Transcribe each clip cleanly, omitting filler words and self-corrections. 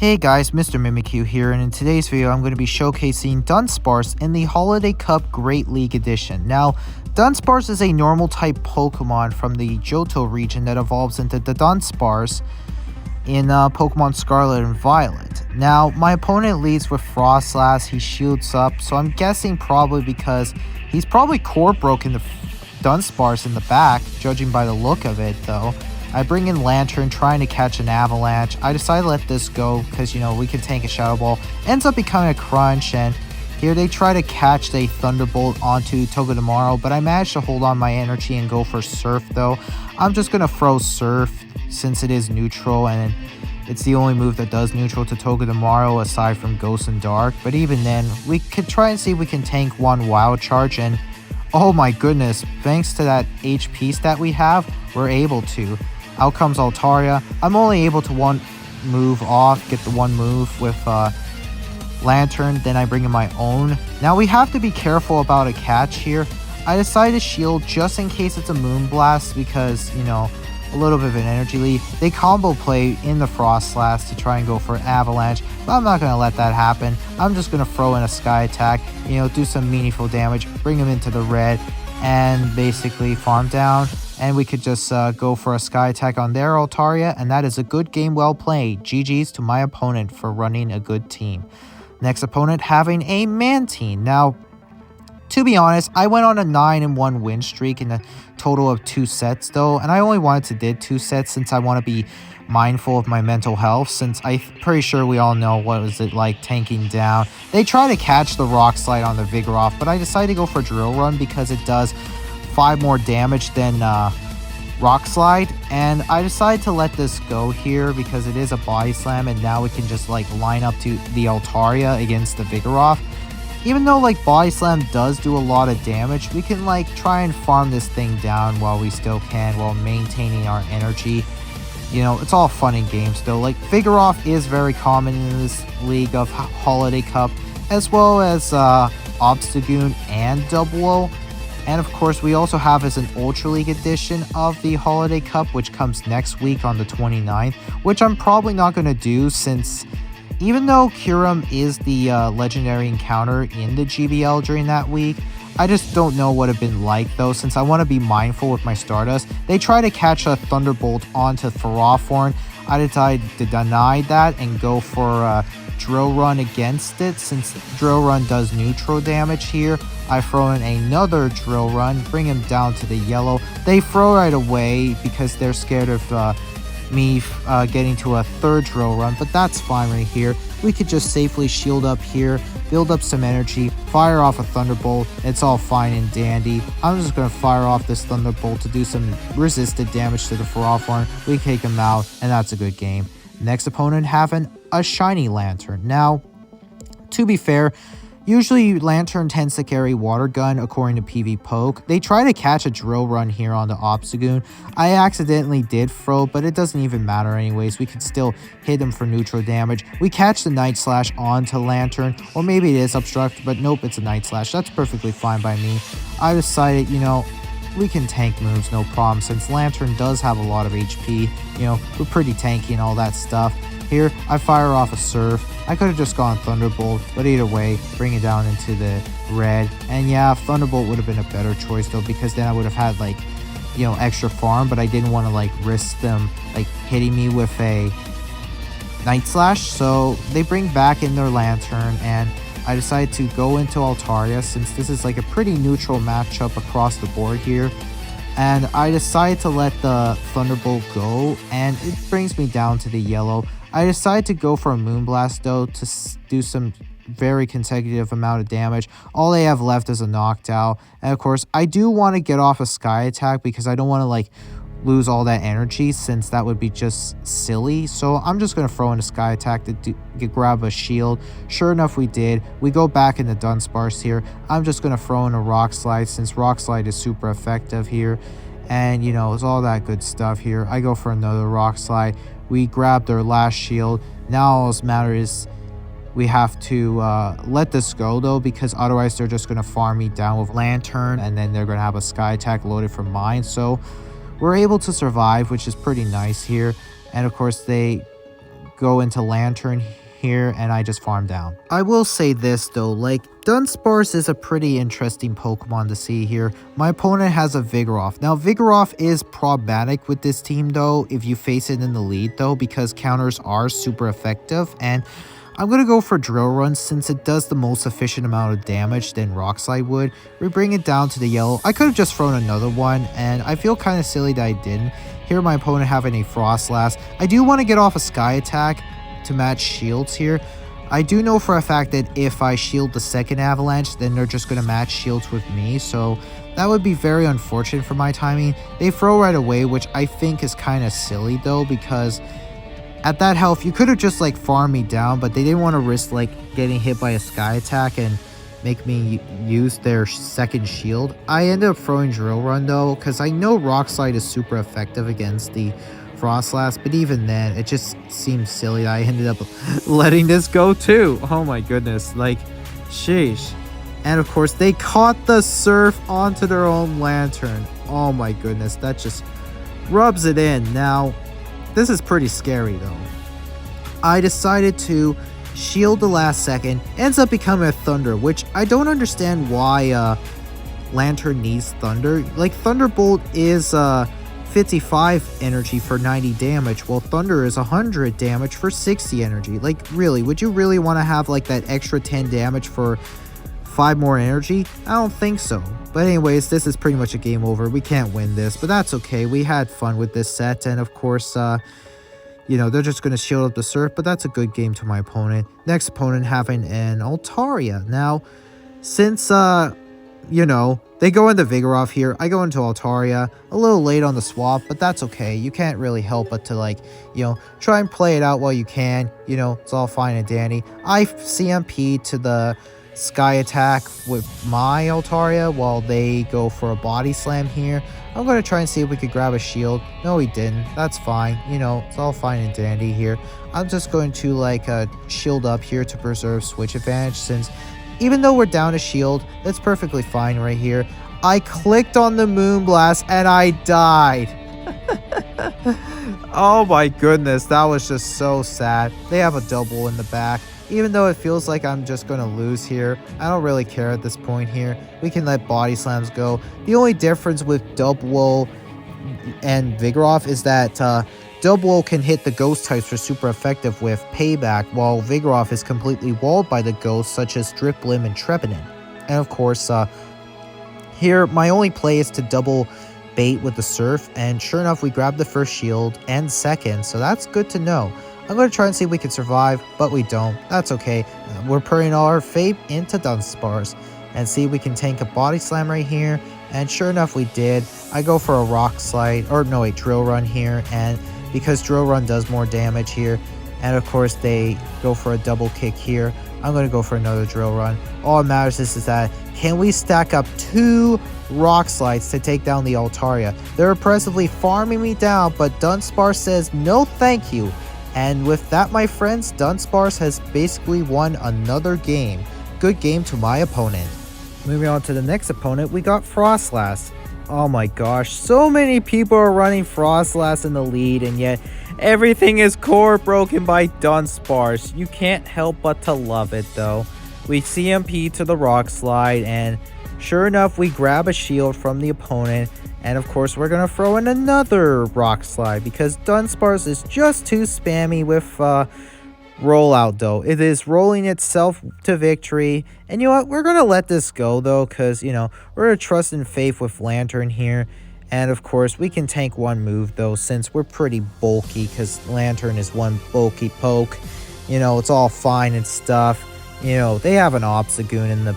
Hey guys, Mr. Mimikyu here, and in today's video I'm going to be showcasing Dunsparce in the Holiday Cup Great League Edition. Now, Dunsparce is a normal type Pokemon from the Johto region that evolves into the Dunsparce in Pokemon Scarlet and Violet. Now, my opponent leads with Frostlass, he shields up, so I'm guessing probably because he's probably core broken the Dunsparce in the back, judging by the look of it though. I bring in Lantern, trying to catch an Avalanche. I decide to let this go because, we can tank a Shadow Ball. Ends up becoming a Crunch, and here they try to catch a Thunderbolt onto Togedemaru, but I managed to hold on my energy and go for Surf though. I'm just going to throw Surf since it is neutral, and it's the only move that does neutral to Togedemaru aside from Ghost and Dark. But even then, we could try and see if we can tank one Wild Charge, and oh my goodness, thanks to that HP stat we have, we're able to. Out comes Altaria. I'm only able to one move off, get the one move with Lantern, then I bring in my own. Now we have to be careful about a catch here. I decided to shield just in case it's a Moonblast because, a little bit of an energy lead. They combo play in the Frostlass to try and go for Avalanche, but I'm not going to let that happen. I'm just going to throw in a Sky Attack, do some meaningful damage, bring him into the red, and basically farm down. And we could just go for a Sky Attack on their Altaria, and that is a good game well played. GG's to my opponent for running a good team. Next opponent having a Mantine. Now, to be honest, I went on a 9-1 win streak in a total of 2 sets though, and I only wanted to did 2 sets since I want to be mindful of my mental health, since I'm pretty sure we all know what was it like tanking down. They try to catch the Rock Slide on the Vigoroth, but I decided to go for Drill Run because it does 5 more damage than Rock Slide, and I decided to let this go here because it is a Body Slam, and now we can just line up to the Altaria against the Vigoroth. Even though Body Slam does do a lot of damage, we can try and farm this thing down while we still can, while maintaining our energy. It's all fun and games though. Vigoroth is very common in this league of Holiday Cup, as well as Obstagoon and Double O. And of course, we also have as an Ultra League edition of the Holiday Cup, which comes next week on the 29th, which I'm probably not going to do since even though Kyurem is the legendary encounter in the GBL during that week, I just don't know what it'd been like though, since I want to be mindful with my Stardust. They try to catch a Thunderbolt onto Ferrothorn. I decided to deny that and go for Drill Run against it, since Drill Run does neutral damage here. I throw in another Drill Run, bring him down to the yellow. They throw right away because they're scared of me getting to a third Drill Run, but that's fine right here. We could just safely shield up here, build up some energy, fire off a Thunderbolt. It's all fine and dandy. I'm just going to fire off this Thunderbolt to do some resisted damage to the Ferrothorn. We take him out, and that's a good game. Next opponent having a Shiny Lantern. Now, to be fair, usually Lantern tends to carry Water Gun according to PV Poke. They try to catch a Drill Run here on the Obstagoon. I accidentally did throw, but it doesn't even matter anyways. We could still hit him for neutral damage. We catch the Night Slash onto Lantern, or maybe it is Obstruct, but nope, it's a Night Slash. That's perfectly fine by me. I decided, we can tank moves, no problem, since Lantern does have a lot of HP. We're pretty tanky and all that stuff. Here, I fire off a Surf. I could have just gone Thunderbolt, but either way, bring it down into the red. And yeah, Thunderbolt would have been a better choice though, because then I would have had extra farm, but I didn't want to risk them hitting me with a Night Slash. So they bring back in their Lantern, and I decided to go into Altaria since this is a pretty neutral matchup across the board here. And I decided to let the Thunderbolt go, and it brings me down to the yellow. I decided to go for a Moonblast though to do some very consecutive amount of damage. All they have left is a Knockdown. And of course, I do want to get off a Sky Attack because I don't want to lose all that energy, since that would be just silly. So I'm just going to throw in a Sky Attack to grab a shield. Sure enough, we did. We go back into Dunsparce here. I'm just going to throw in a Rock Slide, since Rock Slide is super effective here. And, it's all that good stuff here. I go for another Rock Slide. We grab their last shield. Now all that matters is we have to let this go though, because otherwise they're just going to farm me down with Lantern, and then they're going to have a Sky Attack loaded from mine. So we're able to survive, which is pretty nice here. And of course, they go into Lantern here and I just farm down. I will say this though, like Dunsparce is a pretty interesting Pokemon to see here. My opponent has a Vigoroth. Now Vigoroth is problematic with this team though if you face it in the lead though, because counters are super effective, and I'm going to go for Drill Run since it does the most efficient amount of damage than Rock Slide would. We bring it down to the yellow. I could have just thrown another one, and I feel kind of silly that I didn't. Here my opponent having a Frostlass. I do want to get off a Sky Attack to match shields here. I do know for a fact that if I shield the second Avalanche, then they're just going to match shields with me, so that would be very unfortunate for my timing. They throw right away, which I think is kind of silly though, because at that health, you could have just like farmed me down, but they didn't want to risk like getting hit by a Sky Attack and make me use their second shield. I ended up throwing Drill Run though, because I know Rock Slide is super effective against the Frostlass, but even then, it just seems silly that I ended up letting this go too. Oh my goodness, like, sheesh. And of course, they caught the Surf onto their own Lantern. Oh my goodness, that just rubs it in. Now, this is pretty scary though. I decided to shield the last second. Ends up becoming a Thunder, which I don't understand why Lantern needs Thunder. Like Thunderbolt is 55 energy for 90 damage, while Thunder is 100 damage for 60 energy. Like really, would you really want to have like that extra 10 damage for 5 more energy? I don't think so. But anyways, this is pretty much a game over. We can't win this, but that's okay. We had fun with this set, and of course, you know, they're just going to shield up the Surf, but that's a good game to my opponent. Next opponent having an Altaria. Now, since, you know, they go into Vigoroth here, I go into Altaria. A little late on the swap, but that's okay. You can't really help but to, like, you know, try and play it out while you can. You know, it's all fine and dandy. I CMP to the Sky Attack with my Altaria while they go for a Body Slam here. I'm going to try and see if we could grab a shield. No, he didn't. That's fine. You know, it's all fine and dandy here. I'm just going to like shield up here to preserve switch advantage, since even though we're down a shield, that's perfectly fine right here. I clicked on the Moonblast and I died. Oh my goodness, that was just so sad. They have a double in the back. Even though it feels like I'm just going to lose here, I don't really care at this point here. We can let Body Slams go. The only difference with Dubwool and Vigoroth is that Dubwool can hit the ghost types for super effective with Payback, while Vigoroth is completely walled by the ghosts such as Driplim and Trevenant. And of course, here my only play is to double bait with the Surf, and sure enough we grab the first shield and second, so that's good to know. I'm going to try and see if we can survive, but we don't. That's okay. We're putting all our faith into Dunsparce and see if we can tank a Body Slam right here. And sure enough, we did. I go for a Rock Slide, or no, a Drill Run here. And because Drill Run does more damage here, and of course they go for a double kick here, I'm going to go for another Drill Run. All that matters is that can we stack up 2 Rock Slides to take down the Altaria? They're oppressively farming me down, but Dunsparce says no thank you. And with that, my friends, Dunsparce has basically won another game. Good game to my opponent. Moving on to the next opponent, we got Frostlass. Oh my gosh, so many people are running Frostlass in the lead, and yet everything is core broken by Dunsparce. You can't help but to love it though. We CMP to the Rock Slide, and sure enough, we grab a shield from the opponent. And of course, we're going to throw in another Rock Slide because Dunsparce is just too spammy with rollout though. It is rolling itself to victory. And you know what? We're going to let this go though, because, you know, we're going to trust in faith with Lantern here. And of course, we can tank one move though, since we're pretty bulky, because Lantern is one bulky poke. You know, it's all fine and stuff. You know, they have an Obstagoon in the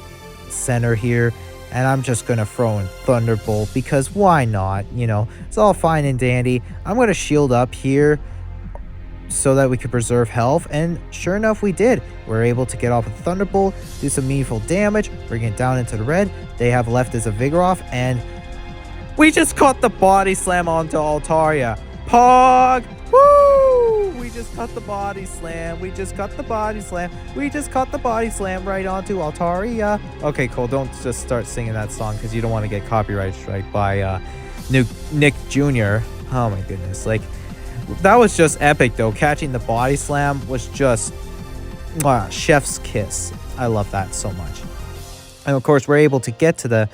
center here. And I'm just going to throw in Thunderbolt because why not? You know, it's all fine and dandy. I'm going to shield up here so that we could preserve health. And sure enough, we did. We're able to get off a Thunderbolt, do some meaningful damage, bring it down into the red. They have left as a Vigoroth. And we just caught the Body Slam onto Altaria. Pog! Woo! We just caught the Body Slam. We just caught the Body Slam. We just caught the Body Slam right onto Altaria. Okay, cool. Don't just start singing that song because you don't want to get copyright strike by Nick Jr. Oh my goodness. Like, That was just epic though. Catching the body slam was just chef's kiss. I love that so much. And of course, we're able to get to the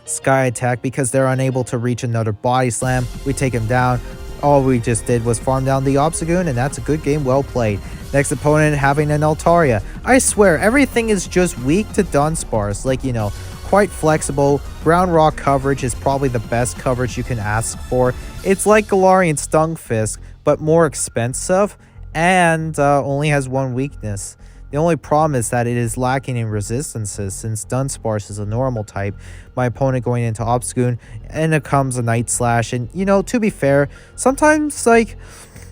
sky attack because they're unable to reach another body slam. We take him down. All we just did was farm down the Obstagoon, and that's a good game, well played. Next opponent having an Altaria. I swear, everything is just weak to Dunsparce. Like, you know, quite flexible. Ground Rock coverage is probably the best coverage you can ask for. It's like Galarian Stunfisk, but more expensive, and only has one weakness. The only problem is that it is lacking in resistances since Dunsparce is a normal type. My opponent going into Obstagoon, and it comes a Night Slash. And, you know, to be fair, sometimes, like,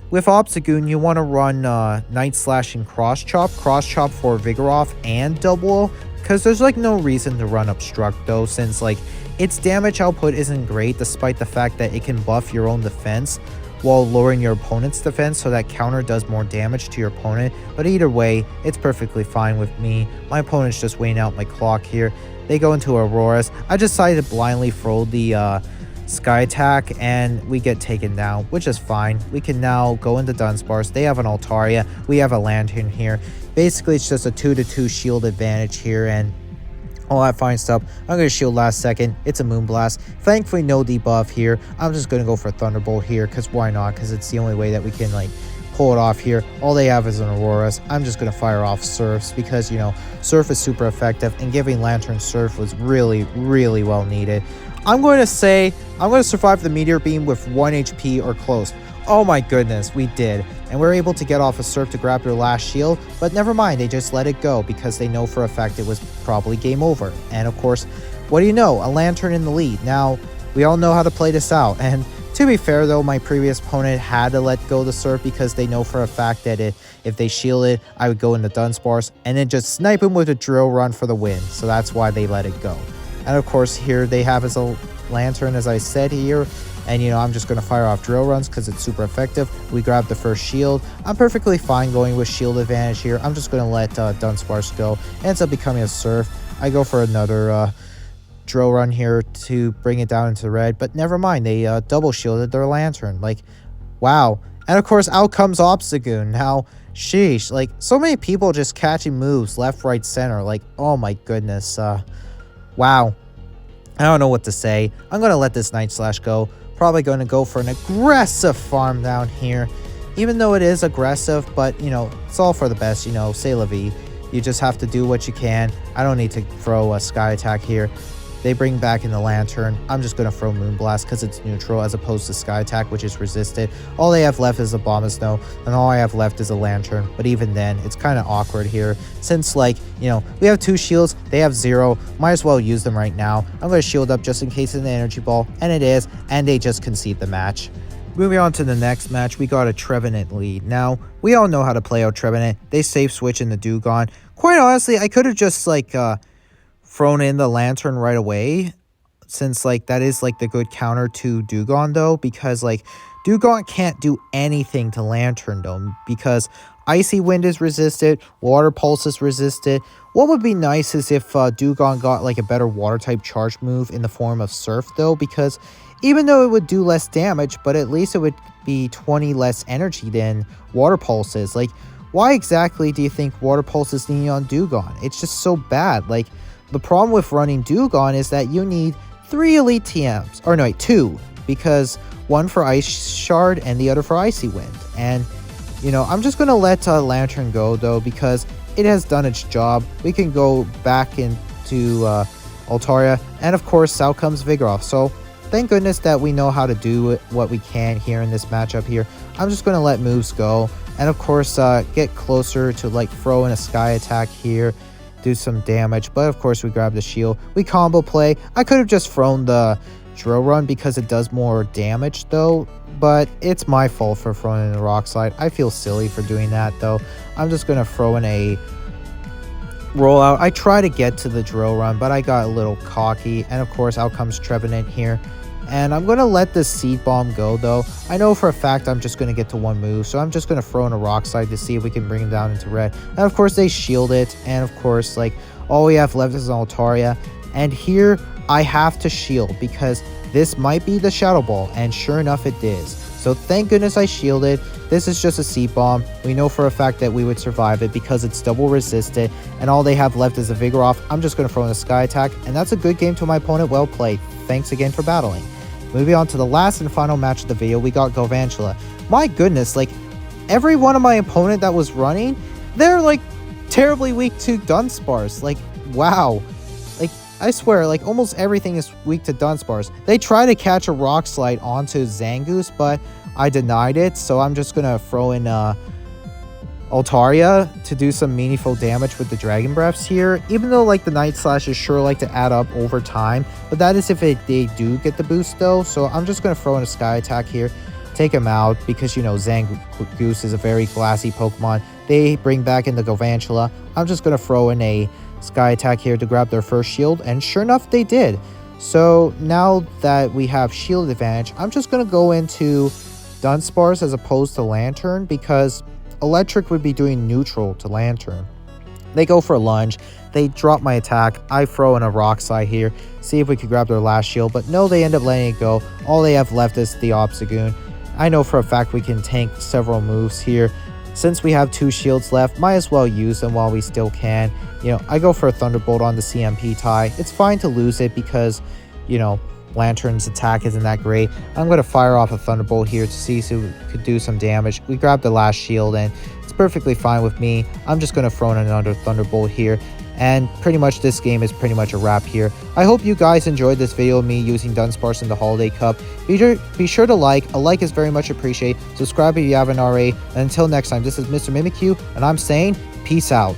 with Obstagoon, you want to run Night Slash and Cross Chop for Vigoroth and Double, because there's, like, no reason to run Obstruct, though, since, like, its damage output isn't great, despite the fact that it can buff your own defense while lowering your opponent's defense, so that counter does more damage to your opponent. But either way, it's perfectly fine with me. My opponent's just weighing out my clock here. They go into Auroras. I decided to blindly throw the Sky Attack, and we get taken down, which is fine. We can now go into Dunsparce. They have an Altaria. We have a Lantern here. Basically, it's just a 2-2 shield advantage here, and all that fine stuff. I'm going to shield last second. It's a Moonblast. Thankfully, no debuff here. I'm just going to go for Thunderbolt here, because why not? Because it's the only way that we can, like, pull it off here. All they have is an Auroras. I'm just going to fire off Surfs, because, you know, Surf is super effective, and giving Lantern Surf was really, really well needed. I'm going to say I'm going to survive the Meteor Beam with 1 HP or close. Oh my goodness, we did. And we're able to get off a Surf to grab their last shield, but never mind, they just let it go because they know for a fact it was probably game over. And of course, what do you know? A Lantern in the lead. Now, we all know how to play this out. And to be fair though, my previous opponent had to let go the Surf because they know for a fact that if they shielded, I would go into Dunsparce and then just snipe him with a Drill Run for the win. So that's why they let it go. And of course, here they have as a Lantern, as I said here. And, you know, I'm just going to fire off Drill Runs because it's super effective. We grab the first shield. I'm perfectly fine going with shield advantage here. I'm just going to let Dunsparce go. Ends up becoming a Surf. I go for another Drill Run here to bring it down into red. But never mind. They double shielded their Lantern. Like, wow. And, of course, out comes Obstagoon. Now, sheesh. Like, so many people just catching moves left, right, center. Like, oh, my goodness. Wow. I don't know what to say. I'm going to let this Night Slash go. Probably going to go for an aggressive farm down here. Even though it is aggressive, but, you know, it's all for the best, you know, c'est la vie. You just have to do what you can. I don't need to throw a Sky Attack here. They bring back in the Lantern. I'm just going to throw Moonblast because it's neutral as opposed to Sky Attack, which is resisted. All they have left is a Bombasnow, and all I have left is a Lantern. But even then, it's kind of awkward here since, like, you know, we have 2 shields. They have 0. Might as well use them right now. I'm going to shield up just in case it's an Energy Ball, and it is, and they just concede the match. Moving on to the next match, we got a Trevenant lead. Now, we all know how to play out Trevenant. They safe switch in the Dewgong. Quite honestly, I could have just, like, thrown in the Lantern right away, since, like, that is, like, the good counter to Dewgong, though, because, like, Dewgong can't do anything to Lantern, though, because Icy Wind is resisted, Water Pulse is resisted. What would be nice is if Dewgong got, like, a better Water-type charge move in the form of Surf, though, because even though it would do less damage, but at least it would be 20 less energy than Water Pulse is. Like, why exactly do you think Water Pulse is needed on Dewgong? It's just so bad. Like, the problem with running Dewgong is that you need 3 Elite TMs. Or no, wait, 2. Because one for Ice Shard and the other for Icy Wind. And, you know, I'm just going to let Lantern go, though, because it has done its job. We can go back into Altaria. And, of course, out comes Vigoroth. So, thank goodness that we know how to do what we can here in this matchup here. I'm just going to let moves go. And, of course, get closer to, like, throw in a Sky Attack here. Do some damage, but of course we grab the shield. We combo play. I could have just thrown the Drill Run because it does more damage though, but it's my fault for throwing in the Rock Slide. I feel silly for doing that though. I'm just going to throw in a Rollout. I try to get to the Drill Run, but I got a little cocky, and of course out comes Trevenant here. And I'm going to let this Seed Bomb go, though. I know for a fact I'm just going to get to 1 move, so I'm just going to throw in a Rock Slide to see if we can bring him down into red. And of course, they shield it, and of course, like, all we have left is an Altaria. And here, I have to shield, because this might be the Shadow Ball, and sure enough, it is. So thank goodness I shielded. This is just a seed bomb. We know for a fact that we would survive it because it's double resisted and all they have left is a Vigoroth. I'm just going to throw in a Sky Attack, and that's a good game to my opponent. Well played. Thanks again for battling. Moving on to the last and final match of the video, we got Galvantula. My goodness, like every one of my opponent that was running, they're like terribly weak to Dunsparce. Like, wow. Like, I swear, like almost everything is weak to Dunsparce. They try to catch a Rock Slide onto Zangoose, but I denied it, so I'm just gonna throw in Altaria to do some meaningful damage with the Dragon Breaths here, even though like the Night Slashes sure like to add up over time, but that is if they do get the boost though. So I'm just gonna throw in a Sky Attack here, take him out, because you know Zangoose is a very glassy Pokemon. They bring back in the Galvantula. I'm just gonna throw in a Sky Attack here to grab their first shield, and sure enough they did. So now that we have shield advantage, I'm just gonna go into Dunsparce as opposed to Lantern, because Electric would be doing neutral to Lantern. They go for a lunge, they drop my attack, I throw in a Rock Slide here, see if we could grab their last shield, but no, they end up letting it go. All they have left is the Obstagoon. I know for a fact we can tank several moves here. Since we have 2 shields left, might as well use them while we still can. You know, I go for a Thunderbolt on the CMP tie. It's fine to lose it because, you know, Lantern's attack isn't that great. I'm going to fire off a Thunderbolt here to see if we could do some damage. We grab the last shield and it's perfectly fine with me. I'm just going to throw in another Thunderbolt here. And pretty much this game is pretty much a wrap here. I hope you guys enjoyed this video of me using Dunsparce in the Holiday Cup. Be sure to like. A like is very much appreciated. Subscribe if you haven't already. And until next time, this is Mr. Mimikyu, and I'm saying peace out.